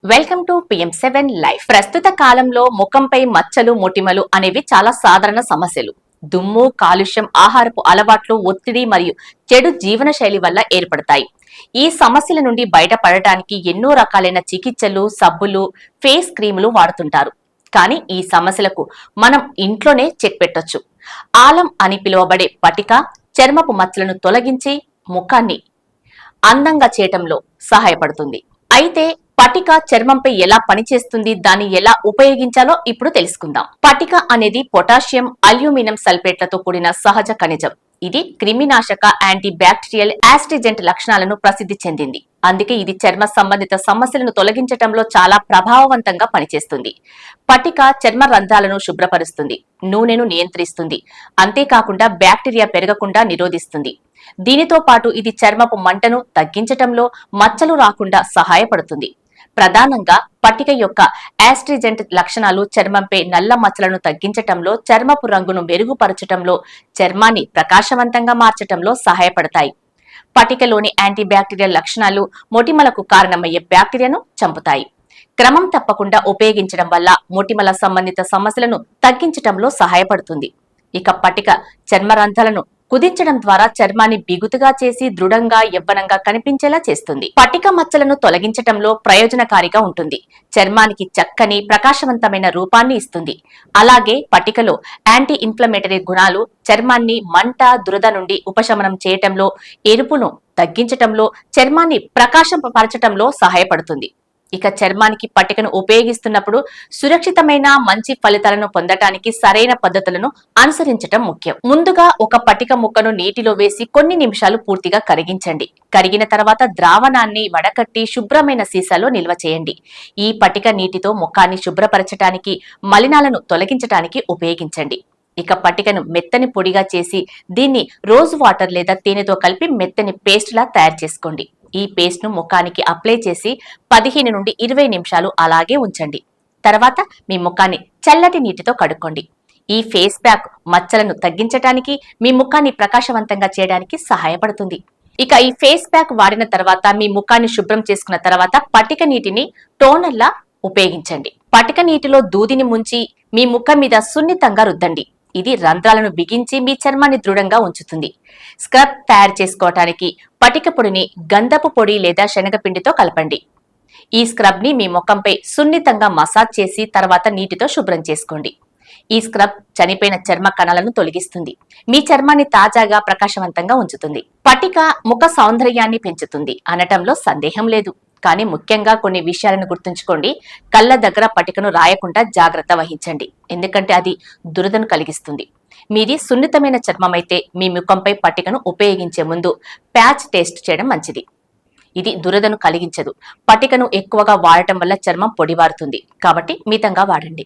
Welcome to PM7 life. ప్రస్తుత కాలంలో ముఖంపై మచ్చలు, మొటిమలు అనేవి చాలా సాధారణ సమస్యలు. దుమ్ము, కాలుష్యం, ఆహారపు అలవాట్లు, ఒత్తిడి మరియు చెడు జీవన శైలి వల్ల ఏర్పడతాయి. ఈ సమస్యల నుండి బయటపడటానికి ఎన్నో రకాలైన చికిత్సలు, సబ్బులు, ఫేస్ క్రీములు వాడుతుంటారు. కానీ ఈ సమస్యలకు మనం ఇంట్లోనే చెక్ పెట్టొచ్చు. ఆలం అని పిలువబడే పటిక చర్మపు మచ్చలను తొలగించి ముఖాన్ని అందంగా చేయటంలో సహాయపడుతుంది. అయితే పటిక చర్మంపై ఎలా పనిచేస్తుంది, దాన్ని ఎలా ఉపయోగించాలో ఇప్పుడు తెలుసుకుందాం. పటిక అనేది పొటాషియం, అల్యూమినియం సల్ఫేట్లతో కూడిన సహజ ఖనిజం. ఇది క్రిమినాశక, యాంటీ బ్యాక్టీరియల్, యాస్ట్రిజెంట్ లక్షణాలను ప్రసిద్ధి చెందింది. అందుకే ఇది చర్మ సంబంధిత సమస్యలను తొలగించటంలో చాలా ప్రభావవంతంగా పనిచేస్తుంది. పటిక చర్మ రంధ్రాలను శుభ్రపరుస్తుంది, నూనెను నియంత్రిస్తుంది, అంతేకాకుండా బ్యాక్టీరియా పెరగకుండా నిరోధిస్తుంది. దీనితో పాటు ఇది చర్మపు మంటను తగ్గించటంలో, మచ్చలు రాకుండా సహాయపడుతుంది. ప్రధానంగా పటిక యొక్క యాస్ట్రిజెంట్ లక్షణాలు చర్మంపై నల్ల మచ్చలను తగ్గించటంలో, చర్మపు రంగును మెరుగుపరచటంలో, చర్మాన్ని ప్రకాశవంతంగా మార్చటంలో సహాయపడతాయి. పటికలోని యాంటీ బ్యాక్టీరియల్ లక్షణాలు మొటిమలకు కారణమయ్యే బ్యాక్టీరియాను చంపుతాయి. క్రమం తప్పకుండా ఉపయోగించడం వల్ల మొటిమల సంబంధిత సమస్యలను తగ్గించటంలో సహాయపడుతుంది. ఇక పటిక చర్మరంధ్రాలను కుదించడం ద్వారా చర్మాన్ని బిగుతుగా చేసి దృఢంగా, యవ్వనంగా కనిపించేలా చేస్తుంది. పటిక మచ్చలను తొలగించటంలో ప్రయోజనకారిగా ఉంటుంది. చర్మానికి చక్కని, ప్రకాశవంతమైన రూపాన్ని ఇస్తుంది. అలాగే పటికలో యాంటీ ఇన్ఫ్లమేటరీ గుణాలు చర్మాన్ని మంట, దురద నుండి ఉపశమనం చేయటంలో, ఎరుపును తగ్గించటంలో, చర్మాన్ని ప్రకాశపరచటంలో సహాయపడుతుంది. ఇక చర్మానికి పటికను ఉపయోగిస్తున్నప్పుడు సురక్షితమైన, మంచి ఫలితాలను పొందటానికి సరైన పద్ధతులను అనుసరించటం ముఖ్యం. ముందుగా ఒక పటిక ముక్కను నీటిలో వేసి కొన్ని నిమిషాలు పూర్తిగా కరిగించండి. కరిగిన తర్వాత ద్రావణాన్ని వడకట్టి శుభ్రమైన సీసాలో నిల్వ చేయండి. ఈ పటిక నీటితో ముఖాన్ని శుభ్రపరచటానికి, మలినాలను తొలగించటానికి ఉపయోగించండి. ఇక పటికను మెత్తని పొడిగా చేసి దీన్ని రోజ్ వాటర్ లేదా తేనెతో కలిపి మెత్తని పేస్ట్ లా తయారు చేసుకోండి. ఈ పేస్ట్ ను ముఖానికి అప్లై చేసి 15 నుండి 20 నిమిషాలు అలాగే ఉంచండి. తర్వాత మీ ముఖాన్ని చల్లటి నీటితో కడుక్కోండి. ఈ ఫేస్ ప్యాక్ మచ్చలను తగ్గించడానికి, మీ ముఖాన్ని ప్రకాశవంతంగా చేయడానికి సహాయపడుతుంది. ఇక ఈ ఫేస్ ప్యాక్ వాడిన తర్వాత మీ ముఖాన్ని శుభ్రం చేసుకున్న తర్వాత పటిక నీటిని టోనర్ లా ఉపయోగించండి. పటిక నీటిలో దూదిని ముంచి మీ ముఖం మీద సున్నితంగా రుద్దండి. ఇది రంధ్రాలను బిగించి మీ చర్మాన్ని దృఢంగా ఉంచుతుంది. స్క్రబ్ తయారు చేసుకోవటానికి పటిక పొడిని గంధపు పొడి లేదా శనగపిండితో కలపండి. ఈ స్క్రబ్ ని మీ ముఖంపై సున్నితంగా మసాజ్ చేసి తర్వాత నీటితో శుభ్రం చేసుకోండి. ఈ స్క్రబ్ చనిపోయిన చర్మ కణాలను తొలగిస్తుంది. మీ చర్మాన్ని తాజాగా, ప్రకాశవంతంగా ఉంచుతుంది. పటిక ముఖ సౌందర్యాన్ని పెంచుతుంది అనటంలో సందేహం లేదు. కానీ ముఖ్యంగా కొన్ని విషయాలను గుర్తుంచుకోండి. కళ్ళ దగ్గర పటికను రాయకుండా జాగ్రత్త వహించండి. ఎందుకంటే అది దురదను కలిగిస్తుంది. మీది సున్నితమైన చర్మం అయితే మీ ముఖంపై పటికను ఉపయోగించే ముందు ప్యాచ్ టెస్ట్ చేయడం మంచిది. ఇది దురదను కలిగించదు. పటికను ఎక్కువగా వాడటం వల్ల చర్మం పొడిబారుతుంది. కాబట్టి మితంగా వాడండి.